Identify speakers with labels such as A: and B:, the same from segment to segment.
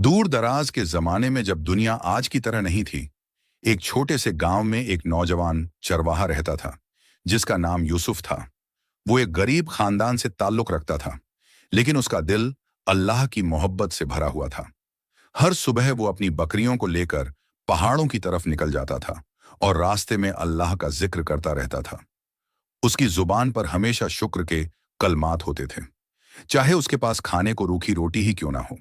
A: दूर दराज के जमाने में जब दुनिया आज की तरह नहीं थी, एक छोटे से गांव में एक नौजवान चरवाहा रहता था जिसका नाम यूसुफ था। वो एक गरीब खानदान से ताल्लुक रखता था, लेकिन उसका दिल अल्लाह की मोहब्बत से भरा हुआ था। हर सुबह वो अपनी बकरियों को लेकर पहाड़ों की तरफ निकल जाता था और रास्ते में अल्लाह का जिक्र करता रहता था। उसकी जुबान पर हमेशा शुक्र के कलमात होते थे, चाहे उसके पास खाने को रूखी रोटी ही क्यों ना हो।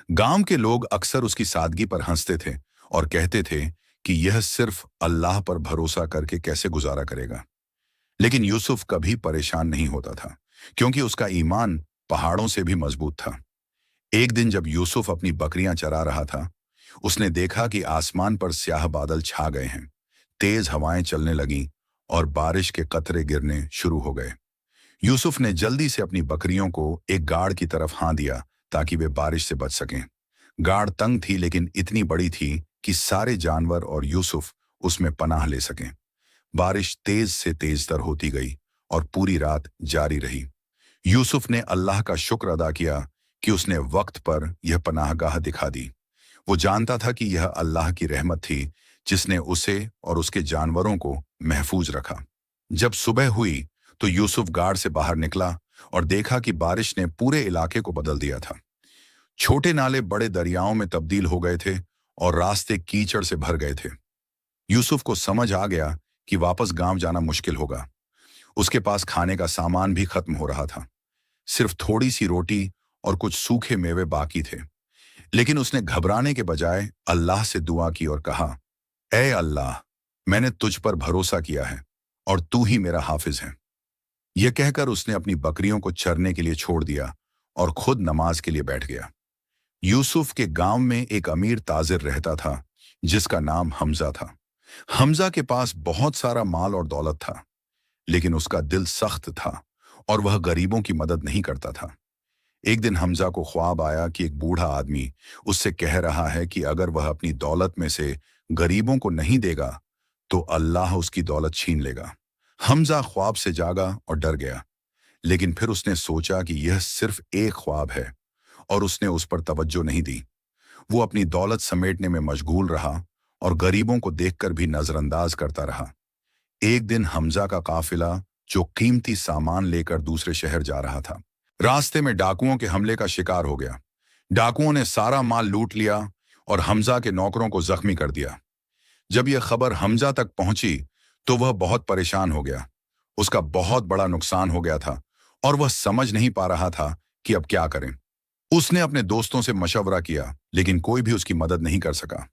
A: गांव के लोग अक्सर उसकी सादगी पर हंसते थे और कहते थे कि यह सिर्फ अल्लाह पर भरोसा करके कैसे गुजारा करेगा। लेकिन यूसुफ कभी परेशान नहीं होता था, क्योंकि उसका ईमान पहाड़ों से भी मजबूत था। एक दिन जब यूसुफ अपनी बकरियां चरा रहा था, उसने देखा कि आसमान पर स्याह बादल छा गए हैं। तेज हवाएं चलने लगीं और बारिश के कतरे गिरने शुरू हो गए। यूसुफ ने जल्दी से अपनी बकरियों को एक गाड़ की तरफ हाँ दिया ताकि वे बारिश से बच सकें। गाड़ तंग थी, लेकिन इतनी बड़ी थी कि सारे जानवर और यूसुफ उसमें पनाह ले सकें। बारिश तेज से तेजतर होती गई और पूरी रात जारी रही। यूसुफ ने अल्लाह का शुक्र अदा किया कि उसने वक्त पर यह पनाहगाह दिखा दी। वो जानता था कि यह अल्लाह की रहमत थी जिसने उसे और उसके जानवरों को महफूज रखा। जब सुबह हुई तो यूसुफ गाड़ से बाहर निकला और देखा कि बारिश ने पूरे इलाके को बदल दिया था। छोटे नाले बड़े दरियाओं में तब्दील हो गए थे और रास्ते कीचड़ से भर गए थे। यूसुफ को समझ आ गया कि वापस गांव जाना मुश्किल होगा। उसके पास खाने का सामान भी खत्म हो रहा था। सिर्फ थोड़ी सी रोटी और कुछ सूखे मेवे बाकी थे। लेकिन उसने घबराने के बजाय अल्लाह से दुआ की और कहा, ऐ अल्लाह, मैंने तुझ पर भरोसा किया है और तू ही मेरा हाफिज है। यह कहकर उसने अपनी बकरियों को चरने के लिए छोड़ दिया और खुद नमाज के लिए बैठ गया। यूसुफ के गांव में एक अमीर ताजिर रहता था जिसका नाम हमजा था। हमजा के पास बहुत सारा माल और दौलत था, लेकिन उसका दिल सख्त था और वह गरीबों की मदद नहीं करता था। एक दिन हमजा को ख्वाब आया कि एक बूढ़ा आदमी उससे कह रहा है कि अगर वह अपनी दौलत में से गरीबों को नहीं देगा तो अल्लाह उसकी दौलत छीन लेगा। हमजा ख्वाब से जागा और डर गया, लेकिन फिर उसने सोचा कि यह सिर्फ एक ख्वाब है और उसने उस पर तवज्जो नहीं दी। वो अपनी दौलत समेटने में मशगूल रहा और गरीबों को देखकर भी नजरअंदाज करता रहा। एक दिन हमजा का काफिला जो कीमती सामान लेकर दूसरे शहर जा रहा था, रास्ते में डाकुओं के हमले का शिकार हो गया। डाकुओं ने सारा माल लूट लिया और हमजा के नौकरों को जख्मी कर दिया। जब यह खबर हमजा तक पहुंची तो वह बहुत परेशान हो गया। उसका बहुत बड़ा नुकसान हो गया था और वह समझ नहीं पा रहा था कि अब क्या करें। उसने अपने दोस्तों से मशवरा किया, लेकिन कोई भी उसकी मदद नहीं कर सका।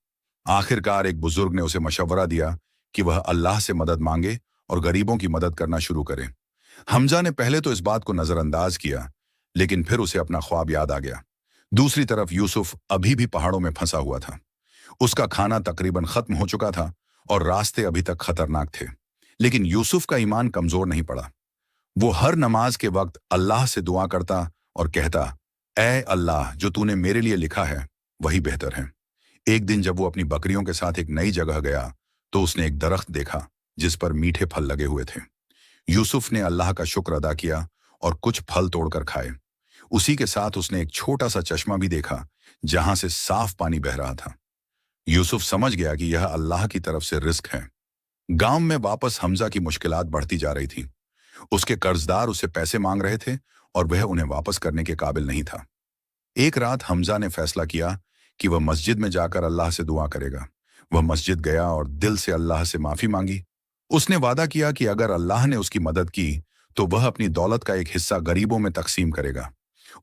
A: आखिरकार एक बुजुर्ग ने उसे मशवरा दिया कि वह अल्लाह से मदद मांगे और गरीबों की मदद करना शुरू करे। हमजा ने पहले तो इस बात को नजरअंदाज किया, लेकिन फिर उसे अपना ख्वाब याद आ गया। दूसरी तरफ यूसुफ अभी भी पहाड़ों में फंसा हुआ था। उसका खाना तकरीबन खत्म हो चुका था और रास्ते अभी तक खतरनाक थे। लेकिन यूसुफ का ईमान कमजोर नहीं पड़ा। वो हर नमाज के वक्त अल्लाह से दुआ करता और कहता, ऐ अल्लाह, जो तूने मेरे लिए लिखा है वही बेहतर है। एक दिन जब वो अपनी बकरियों के साथ एक नई जगह गया तो उसने एक दरख्त देखा जिस पर मीठे फल लगे हुए थे। यूसुफ ने अल्लाह का शुक्र अदा किया और कुछ फल तोड़कर खाए। उसी के साथ उसने एक छोटा सा चश्मा भी देखा जहां से साफ पानी बह रहा था। यूसुफ समझ गया कि यह अल्लाह की तरफ से रिस्क है। गांव में वापस हमजा की मुश्किलात बढ़ती जा रही थी। उसके कर्जदार उससे पैसे मांग रहे थे और वह उन्हें वापस करने के काबिल नहीं था। एक रात हमजा ने फैसला किया कि वह मस्जिद में जाकर अल्लाह से दुआ करेगा। वह मस्जिद गया और दिल से अल्लाह से माफी मांगी। उसने वादा किया कि अगर अल्लाह ने उसकी मदद की तो वह अपनी दौलत का एक हिस्सा गरीबों में तकसीम करेगा।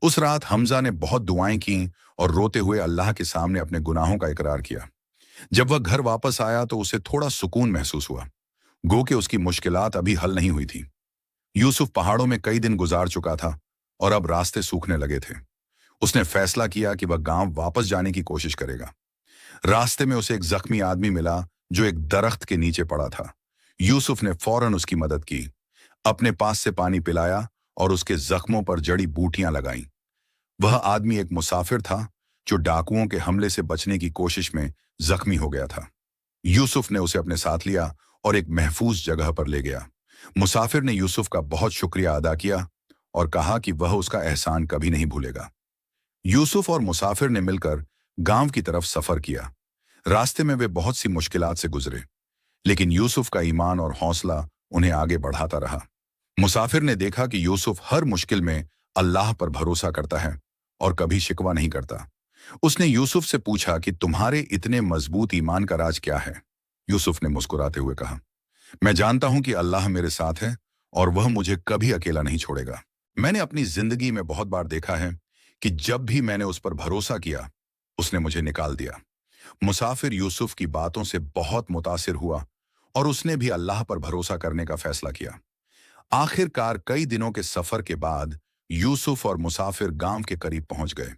A: उस रात हमजा ने बहुत दुआएं की और रोते हुए अल्लाह के सामने अपने गुनाहों का इकरार किया। जब वह घर वापस आया तो उसे थोड़ा सुकून महसूस हुआ, गो कि उसकी मुश्किलात अभी हल नहीं हुई थी। यूसुफ पहाड़ों में कई दिन गुजार चुका था और अब रास्ते सूखने लगे थे। उसने फैसला किया कि वह गांव वापस जाने की कोशिश करेगा। रास्ते में उसे एक जख्मी आदमी मिला जो एक दरख्त के नीचे पड़ा था। यूसुफ ने फौरन उसकी मदद की, अपने पास से पानी पिलाया और उसके जख्मों पर जड़ी बूटियां लगाईं। वह आदमी एक मुसाफिर था जो डाकुओं के हमले से बचने की कोशिश में जख्मी हो गया था। यूसुफ ने उसे अपने साथ लिया और एक महफूज जगह पर ले गया। मुसाफिर ने यूसुफ का बहुत शुक्रिया अदा किया और कहा कि वह उसका एहसान कभी नहीं भूलेगा। यूसुफ और मुसाफिर ने मिलकर गांव की तरफ सफर किया। रास्ते में वे बहुत सी मुश्किलात से गुजरे, लेकिन यूसुफ का ईमान और हौसला उन्हें आगे बढ़ाता रहा। मुसाफिर ने देखा कि यूसुफ हर मुश्किल में अल्लाह पर भरोसा करता है और कभी शिकवा नहीं करता। उसने यूसुफ से पूछा कि तुम्हारे इतने मजबूत ईमान का राज क्या है। यूसुफ ने मुस्कुराते हुए कहा, मैं जानता हूं कि अल्लाह मेरे साथ है और वह मुझे कभी अकेला नहीं छोड़ेगा। मैंने अपनी जिंदगी में बहुत बार देखा है कि जब भी मैंने उस पर भरोसा किया, उसने मुझे निकाल दिया। मुसाफिर यूसुफ की बातों से बहुत मुतासिर हुआ और उसने भी अल्लाह पर भरोसा करने का फैसला किया। आखिरकार कई दिनों के सफर के बाद यूसुफ और मुसाफिर गांव के करीब पहुंच गए।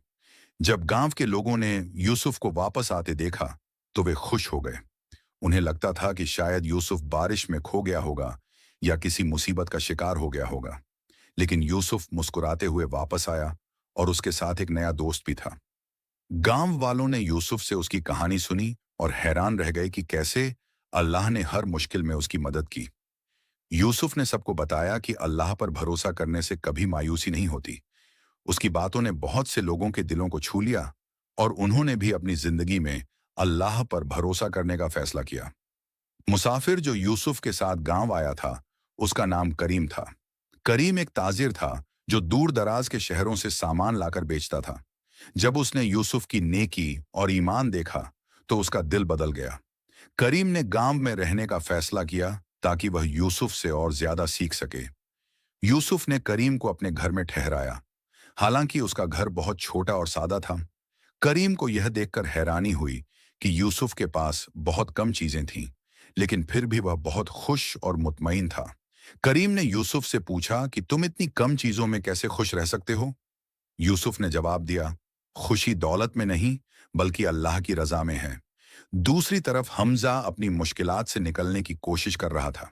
A: जब गांव के लोगों ने यूसुफ को वापस आते देखा तो वे खुश हो गए। उन्हें लगता था कि शायद यूसुफ बारिश में खो गया होगा या किसी मुसीबत का शिकार हो गया होगा। लेकिन यूसुफ मुस्कुराते हुए वापस आया और उसके साथ एक नया दोस्त भी था। गांव वालों ने यूसुफ से उसकी कहानी सुनी और हैरान रह गए कि कैसे अल्लाह ने हर मुश्किल में उसकी मदद की। यूसुफ ने सबको बताया कि अल्लाह पर भरोसा करने से कभी मायूसी नहीं होती। उसकी बातों ने बहुत से लोगों के दिलों को छू लिया और उन्होंने भी अपनी जिंदगी में अल्लाह पर भरोसा करने का फैसला किया। मुसाफिर जो यूसुफ के साथ गांव आया था, उसका नाम करीम था। करीम एक ताजिर था जो दूर दराज के शहरों से सामान लाकर बेचता था। जब उसने यूसुफ की नेकी और ईमान देखा तो उसका दिल बदल गया। करीम ने गांव में रहने का फैसला किया ताकि वह यूसुफ से और ज्यादा सीख सके। यूसुफ ने करीम को अपने घर में ठहराया। हालांकि उसका घर बहुत छोटा और सादा था। करीम को यह देखकर हैरानी हुई कि यूसुफ के पास बहुत कम चीजें थीं, लेकिन फिर भी वह बहुत खुश और मुतमईन था। करीम ने यूसुफ से पूछा कि तुम इतनी कम चीजों में कैसे खुश रह सकते हो। यूसुफ ने जवाब दिया, खुशी दौलत में नहीं बल्कि अल्लाह की रजा में है। दूसरी तरफ हमजा अपनी मुश्किलात से निकलने की कोशिश कर रहा था।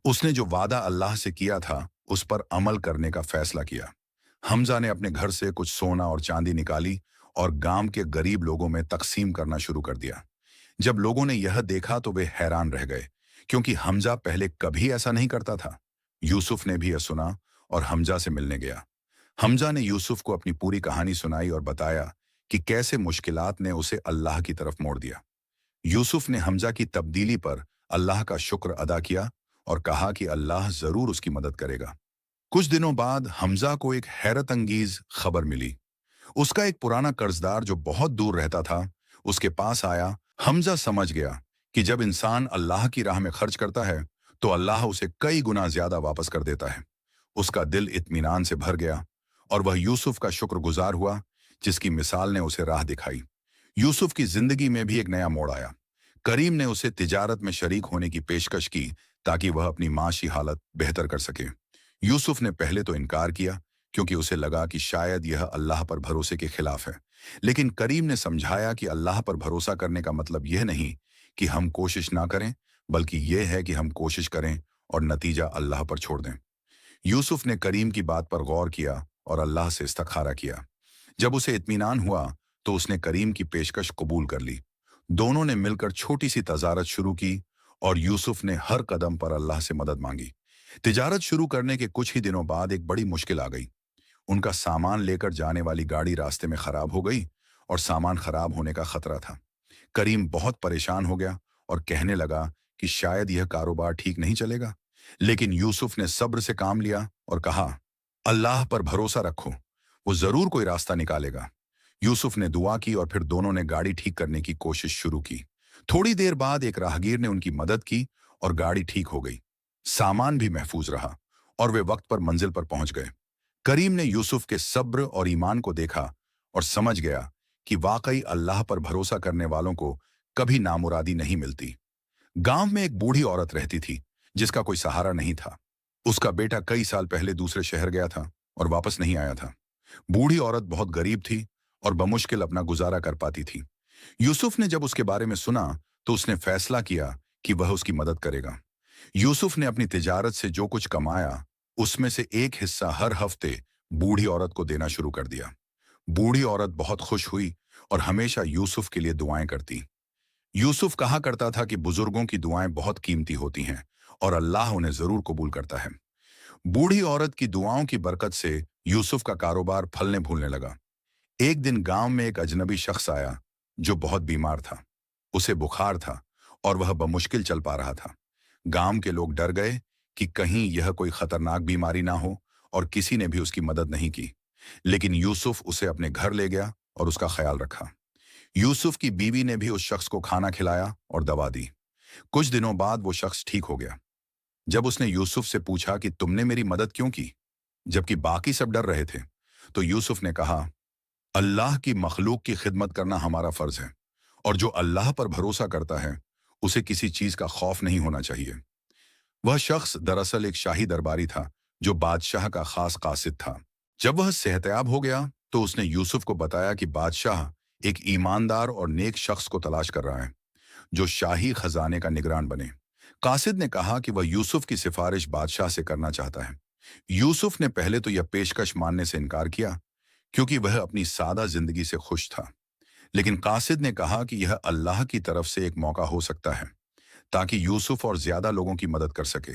A: उसने जो वादा अल्लाह से किया था उस पर अमल करने का फैसला किया। हमजा ने अपने घर से कुछ सोना और चांदी निकाली और गांव के गरीब लोगों में तकसीम करना शुरू कर दिया। जब लोगों ने यह देखा तो वे हैरान रह गए, क्योंकि हमजा पहले कभी ऐसा नहीं करता था। यूसुफ ने भी यह सुना और हमजा से मिलने गया। हमजा ने यूसुफ को अपनी पूरी कहानी सुनाई और बताया कि कैसे मुश्किलात ने उसे अल्लाह की तरफ मोड़ दिया। यूसुफ ने हमजा की तब्दीली पर अल्लाह का शुक्र अदा किया और कहा कि अल्लाह जरूर उसकी मदद करेगा। कुछ दिनों बाद हमजा को एक हैरत अंगीज खबर मिली। उसका एक पुराना कर्जदार जो बहुत दूर रहता था, उसके पास आया। हमजा समझ गया कि जब इंसान अल्लाह की राह में खर्च करता है तो अल्लाह उसे कई गुना ज्यादा वापस कर देता है। उसका दिल इत्मीनान से भर गया और वह यूसुफ का शुक्रगुजार हुआ, जिसकी मिसाल ने उसे राह दिखाई। यूसुफ की जिंदगी में भी एक नया मोड़ आया। करीम ने उसे तिजारत में शरीक होने की पेशकश की ताकि वह अपनी माशी हालत बेहतर कर सके। यूसुफ ने पहले तो इनकार किया, क्योंकि उसे लगा कि शायद यह अल्लाह पर भरोसे के खिलाफ है। लेकिन करीम ने समझाया कि अल्लाह पर भरोसा करने का मतलब यह नहीं कि हम कोशिश ना करें, बल्कि यह है कि हम कोशिश करें और नतीजा अल्लाह पर छोड़ दें। यूसुफ ने करीम की बात पर गौर किया और अल्लाह से इस्तखारा किया। जब उसे इत्मीनान हुआ तो उसने करीम की पेशकश कबूल कर ली। दोनों ने मिलकर छोटी सी तजारत शुरू की और यूसुफ ने हर कदम पर अल्लाह से मदद मांगी। तिजारत शुरू करने के कुछ ही दिनों बाद एक बड़ी मुश्किल आ गई। उनका सामान लेकर जाने वाली गाड़ी रास्ते में खराब हो गई और सामान खराब होने का खतरा था। करीम बहुत परेशान हो गया और कहने लगा कि शायद यह कारोबार ठीक नहीं चलेगा। लेकिन यूसुफ ने सब्र से काम लिया और कहा, अल्लाह पर भरोसा रखो, वो जरूर कोई रास्ता निकालेगा। यूसुफ ने दुआ की और फिर दोनों ने गाड़ी ठीक करने की कोशिश शुरू की। थोड़ी देर बाद एक राहगीर ने उनकी मदद की और गाड़ी ठीक हो गई। सामान भी महफूज रहा और वे वक्त पर मंजिल पर पहुंच गए। करीम ने यूसुफ के सब्र और ईमान को देखा और समझ गया कि वाकई अल्लाह पर भरोसा करने वालों को कभी नामुरादी नहीं मिलती। गांव में एक बूढ़ी औरत रहती थी जिसका कोई सहारा नहीं था। उसका बेटा कई साल पहले दूसरे शहर गया था और वापस नहीं आया था। बूढ़ी औरत बहुत गरीब थी और बमुश्किल अपना गुजारा कर पाती थी। यूसुफ ने जब उसके बारे में सुना तो उसने फैसला किया कि वह उसकी मदद करेगा। यूसुफ ने अपनी तिजारत से जो कुछ कमाया उसमें से एक हिस्सा हर हफ्ते बूढ़ी औरत को देना शुरू कर दिया। बूढ़ी औरत बहुत खुश हुई और हमेशा यूसुफ के लिए दुआएं करती। यूसुफ कहा करता था कि बुजुर्गों की दुआएं बहुत कीमती होती हैं और अल्लाह उन्हें जरूर कबूल करता है। बूढ़ी औरत की दुआओं की बरकत से यूसुफ का कारोबार फलने फूलने लगा। एक दिन गांव में एक अजनबी शख्स आया जो बहुत बीमार था। उसे बुखार था और वह बमुश्किल चल पा रहा था। गांव के लोग डर गए कि कहीं यह कोई खतरनाक बीमारी ना हो, और किसी ने भी उसकी मदद नहीं की। लेकिन यूसुफ उसे अपने घर ले गया और उसका ख्याल रखा। यूसुफ की बीवी ने भी उस शख्स को खाना खिलाया और दवा दी। कुछ दिनों बाद वो शख्स ठीक हो गया। जब उसने यूसुफ से पूछा कि तुमने मेरी मदद क्यों की, जबकि बाकी सब डर रहे थे, तो यूसुफ ने कहा, अल्लाह की मखलूक की खिदमत करना हमारा फर्ज है, और जो अल्लाह पर भरोसा करता है उसे किसी चीज का खौफ नहीं होना चाहिए। वह शख्स दरअसल एक शाही दरबारी था, जो बादशाह का खास कासिद था। जब वह सेहतयाब हो गया तो उसने यूसुफ को बताया कि बादशाह एक ईमानदार और नेक शख्स को तलाश कर रहा है, जो शाही खजाने का निगरान बने। कासिद ने कहा कि वह यूसुफ की सिफारिश बादशाह से करना चाहता है। यूसुफ ने पहले तो यह पेशकश मानने से इनकार किया, क्योंकि वह अपनी सादा जिंदगी से खुश था। लेकिन कासिद ने कहा कि यह अल्लाह की तरफ से एक मौका हो सकता है, ताकि यूसुफ और ज्यादा लोगों की मदद कर सके।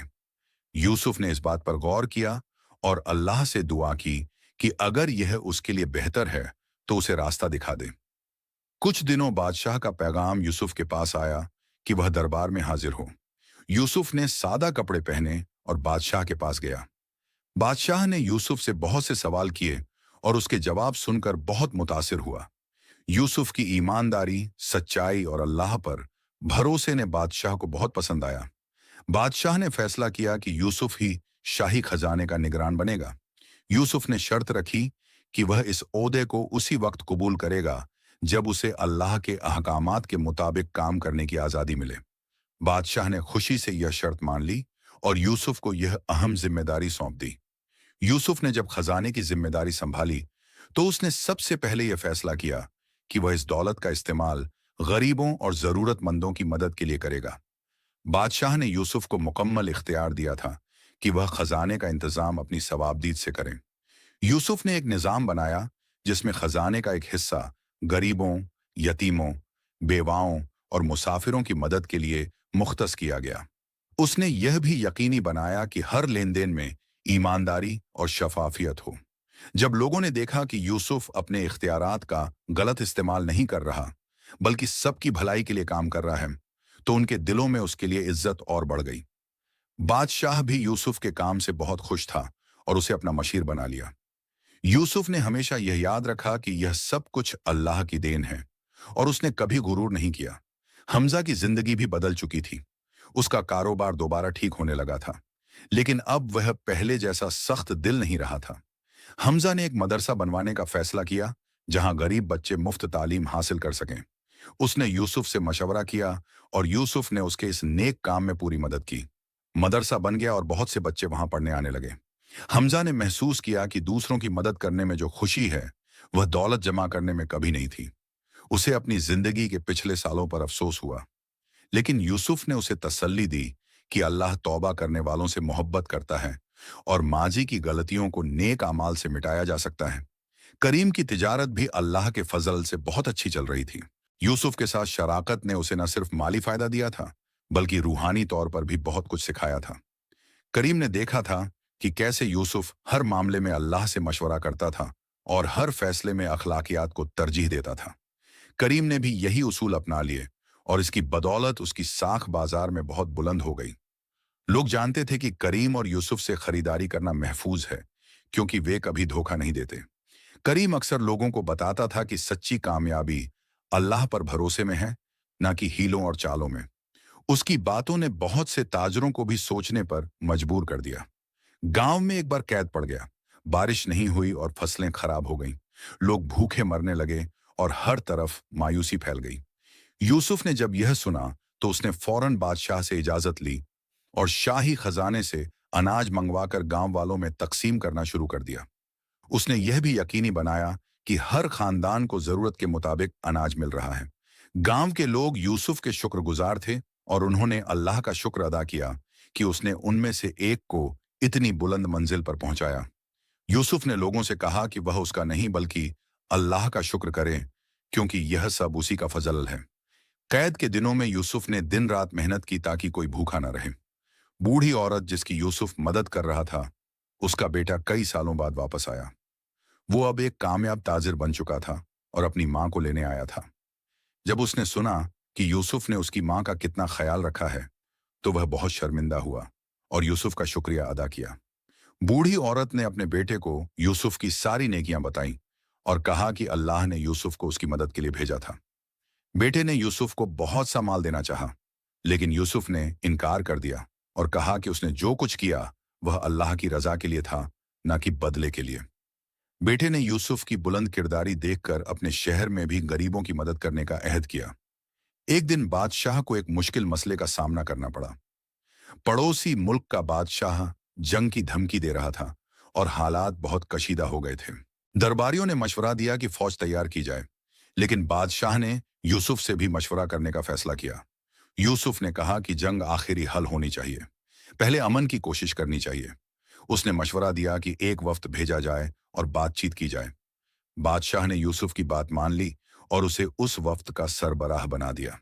A: यूसुफ ने इस बात पर गौर किया और अल्लाह से दुआ की कि अगर यह उसके लिए बेहतर है तो उसे रास्ता दिखा दे। कुछ दिनों बादशाह का पैगाम यूसुफ के पास आया कि वह दरबार में हाजिर हो। यूसुफ ने सादा कपड़े पहने और बादशाह के पास गया। बादशाह ने यूसुफ से बहुत से सवाल किए और उसके जवाब सुनकर बहुत मुतासिर हुआ। यूसुफ की ईमानदारी, सच्चाई और अल्लाह पर भरोसे ने बादशाह को बहुत पसंद आया। बादशाह ने फैसला किया कि यूसुफ ही शाही खजाने का निगरान बनेगा। यूसुफ ने शर्त रखी कि वह इस ओहदे को उसी वक्त कबूल करेगा जब उसे अल्लाह के अहकामात के मुताबिक काम करने की आज़ादी मिले। बादशाह ने खुशी से यह शर्त मान ली और यूसुफ को यह अहम जिम्मेदारी सौंप दी। यूसुफ ने जब खजाने की जिम्मेदारी संभाली तो उसने सबसे पहले यह फैसला किया कि वह इस दौलत का इस्तेमाल गरीबों और जरूरतमंदों की मदद के लिए करेगा। बादशाह ने यूसुफ को मुकम्मल इख्तियार दिया था कि वह खजाने का इंतजाम अपनी सवाबदीद से करें। यूसुफ ने एक निजाम बनाया जिसमें खजाने का एक हिस्सा गरीबों, यतीमों, बेवाओं और मुसाफिरों की मदद के लिए मुख्तस किया गया। उसने यह भी यकीनी बनाया कि हर लेन देन में ईमानदारी और शफाफियत हो। जब लोगों ने देखा कि यूसुफ अपने इख्तियारात का गलत इस्तेमाल नहीं कर रहा, बल्कि सबकी भलाई के लिए काम कर रहा है, तो उनके दिलों में उसके लिए इज्जत और बढ़ गई। बादशाह भी यूसुफ के काम से बहुत खुश था और उसे अपना मशीर बना लिया। यूसुफ ने हमेशा यह याद रखा कि यह सब कुछ अल्लाह की देन है, और उसने कभी गुरूर नहीं किया। हमजा की जिंदगी भी बदल चुकी थी। उसका कारोबार दोबारा ठीक होने लगा था, लेकिन अब वह पहले जैसा सख्त दिल नहीं रहा था। हमजा ने एक मदरसा बनवाने का फैसला किया जहां गरीब बच्चे मुफ्त तालीम हासिल कर सकें। उसने यूसुफ से मशवरा किया और यूसुफ ने उसके इस नेक काम में पूरी मदद की। मदरसा बन गया और बहुत से बच्चे वहां पढ़ने आने लगे। हमजा ने महसूस किया कि दूसरों की मदद करने में जो खुशी है, वह दौलत जमा करने में कभी नहीं थी। उसे अपनी जिंदगी के पिछले सालों पर अफसोस हुआ, लेकिन यूसुफ ने उसे तसल्ली दी कि अल्लाह तौबा करने वालों से मोहब्बत करता है और माजी की गलतियों को नेक अमाल से मिटाया जा सकता है। करीम की तिजारत भी अल्लाह के फजल से बहुत अच्छी चल रही थी। यूसुफ के साथ शराकत ने उसे न सिर्फ माली फायदा दिया था, बल्कि रूहानी तौर पर भी बहुत कुछ सिखाया था। करीम ने देखा था कि कैसे यूसुफ हर मामले में अल्लाह से मशवरा करता था और हर फैसले में अखलाकियात को तरजीह देता था। करीम ने भी यही उसूल अपना लिए और इसकी बदौलत उसकी साख बाजार में बहुत बुलंद हो गई। लोग जानते थे कि करीम और यूसुफ से खरीदारी करना महफूज है, क्योंकि वे कभी धोखा नहीं देते। करीम अक्सर लोगों को बताता था कि सच्ची कामयाबी अल्लाह पर भरोसे में है, ना कि हीलों और चालों में। उसकी बातों ने बहुत से ताजरों को भी सोचने पर मजबूर कर दिया। गांव में एक बार कैद पड़ गया। बारिश नहीं हुई और फसलें खराब हो गईं। लोग भूखे मरने लगे और हर तरफ मायूसी फैल गई। यूसुफ ने जब यह सुना तो उसने फौरन बादशाह से इजाजत ली और शाही खजाने से अनाज मंगवाकर गांव वालों में तकसीम करना शुरू कर दिया। उसने यह भी यकीनी बनाया कि हर खानदान को जरूरत के मुताबिक अनाज मिल रहा है। गांव के लोग यूसुफ के शुक्रगुजार थे और उन्होंने अल्लाह का शुक्र अदा किया कि उसने उनमें से एक को इतनी बुलंद मंजिल पर पहुंचाया। यूसुफ ने लोगों से कहा कि वह उसका नहीं बल्कि अल्लाह का शुक्र करें, क्योंकि यह सब उसी का फजल है। कैद के दिनों में यूसुफ ने दिन रात मेहनत की ताकि कोई भूखा न रहे। बूढ़ी औरत जिसकी यूसुफ मदद कर रहा था, उसका बेटा कई सालों बाद वापस आया। वो अब एक कामयाब ताजिर बन चुका था और अपनी मां को लेने आया था। जब उसने सुना कि यूसुफ ने उसकी माँ का कितना ख्याल रखा है, तो वह बहुत शर्मिंदा हुआ और यूसुफ का शुक्रिया अदा किया। बूढ़ी औरत ने अपने बेटे को यूसुफ की सारी नेकियां बताई और कहा कि अल्लाह ने यूसुफ को उसकी मदद के लिए भेजा था। बेटे ने यूसुफ को बहुत सा माल देना चाहा, लेकिन यूसुफ ने इनकार कर दिया और कहा कि उसने जो कुछ किया वह अल्लाह की रजा के लिए था, न कि बदले के लिए। बेटे ने यूसुफ की बुलंद किरदारी देखकर अपने शहर में भी गरीबों की मदद करने का अहद किया। एक दिन बादशाह को एक मुश्किल मसले का सामना करना पड़ा। पड़ोसी मुल्क का बादशाह जंग की धमकी दे रहा था और हालात बहुत कशीदा हो गए थे। दरबारियों ने मशवरा दिया कि फौज तैयार की जाए, लेकिन बादशाह ने यूसुफ से भी मशवरा करने का फैसला किया। यूसुफ ने कहा कि जंग आखिरी हल होनी चाहिए, पहले अमन की कोशिश करनी चाहिए। उसने मशवरा दिया कि एक वफ्त भेजा जाए और बातचीत की जाए। बादशाह ने यूसुफ की बात मान ली और उसे उस वफ्त का सरबराह बना दिया।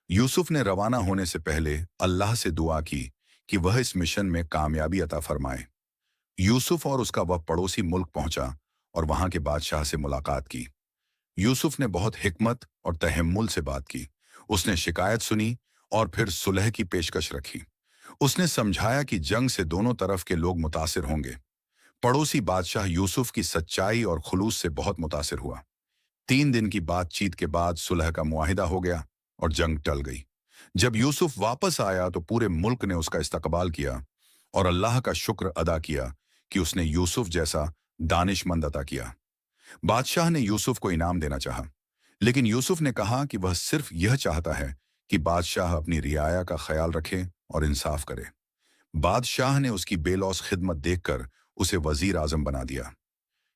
A: यूसुफ ने रवाना होने से पहले अल्लाह से दुआ की कि वह इस मिशन में कामयाबी अता फरमाए। यूसुफ और उसका वह पड़ोसी मुल्क पहुंचा और वहां के बादशाह से मुलाकात की। यूसुफ ने बहुत हिकमत और तहम्मुल से बात की। उसने शिकायत सुनी और फिर सुलह की पेशकश रखी। उसने समझाया कि जंग से दोनों तरफ के लोग मुतासिर होंगे। पड़ोसी बादशाह यूसुफ की सच्चाई और खुलूस से बहुत मुतासिर हुआ। 3 दिन की बातचीत के बाद सुलह का मुआहिदा हो गया और जंग टल गई। जब यूसुफ वापस आया तो पूरे मुल्क ने उसका इस्तकबाल किया और अल्लाह का शुक्र अदा किया कि उसने यूसुफ जैसा दानिशमंद अता किया। बादशाह ने यूसुफ को इनाम देना चाहा, लेकिन यूसुफ ने कहा कि वह सिर्फ यह चाहता है कि बादशाह अपनी रियाया का ख्याल रखे और इंसाफ करे। बादशाह ने उसकी बेलौस खिदमत देखकर उसे वजीर आजम बना दिया।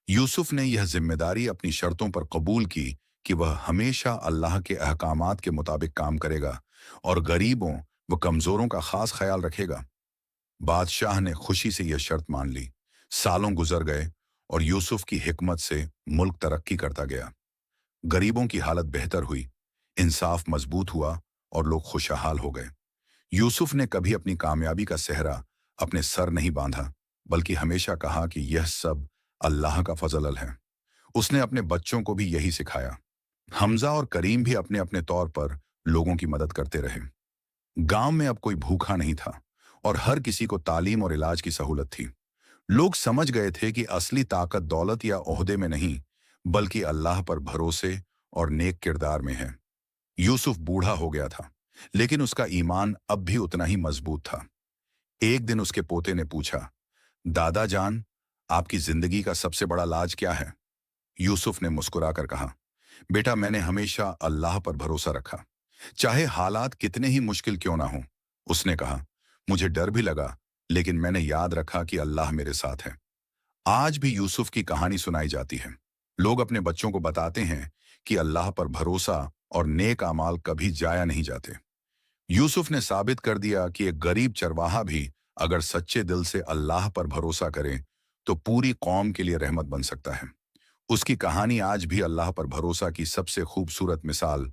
A: यूसुफ ने यह जिम्मेदारी अपनी शर्तों पर कबूल की कि वह हमेशा अल्लाह के अहकामात के मुताबिक काम करेगा और गरीबों व कमजोरों का खास ख्याल रखेगा। बादशाह ने खुशी से यह शर्त मान ली। सालों गुजर गए और यूसुफ की हिकमत से मुल्क तरक्की करता गया। गरीबों की हालत बेहतर हुई, इंसाफ मजबूत हुआ और लोग खुशहाल हो गए। यूसुफ ने कभी अपनी कामयाबी का सेहरा अपने सर नहीं बांधा, बल्कि हमेशा कहा कि यह सब अल्लाह का फजल है। उसने अपने बच्चों को भी यही सिखाया। हमजा और करीम भी अपने अपने तौर पर लोगों की मदद करते रहे। गांव में अब कोई भूखा नहीं था और हर किसी को तालीम और इलाज की सहूलत थी। लोग समझ गए थे कि असली ताकत दौलत या ओहदे में नहीं, बल्कि अल्लाह पर भरोसे और नेक किरदार में है। यूसुफ बूढ़ा हो गया था, लेकिन उसका ईमान अब भी उतना ही मजबूत था। एक दिन उसके पोते ने पूछा, दादा जान, आपकी जिंदगी का सबसे बड़ा लाज क्या है? यूसुफ ने मुस्कुराकर कहा, बेटा, मैंने हमेशा अल्लाह पर भरोसा रखा, चाहे हालात कितने ही मुश्किल क्यों ना हो। उसने कहा, मुझे डर भी लगा, लेकिन मैंने याद रखा कि अल्लाह मेरे साथ है। आज भी यूसुफ की कहानी सुनाई जाती है। लोग अपने बच्चों को बताते हैं कि अल्लाह पर भरोसा और नेक अमाल कभी जाया नहीं जाते। यूसुफ ने साबित कर दिया कि एक गरीब चरवाहा भी अगर सच्चे दिल से अल्लाह पर भरोसा करे तो पूरी कौम के लिए रहमत बन सकता है। उसकी कहानी आज भी अल्लाह पर भरोसा की सबसे खूबसूरत मिसाल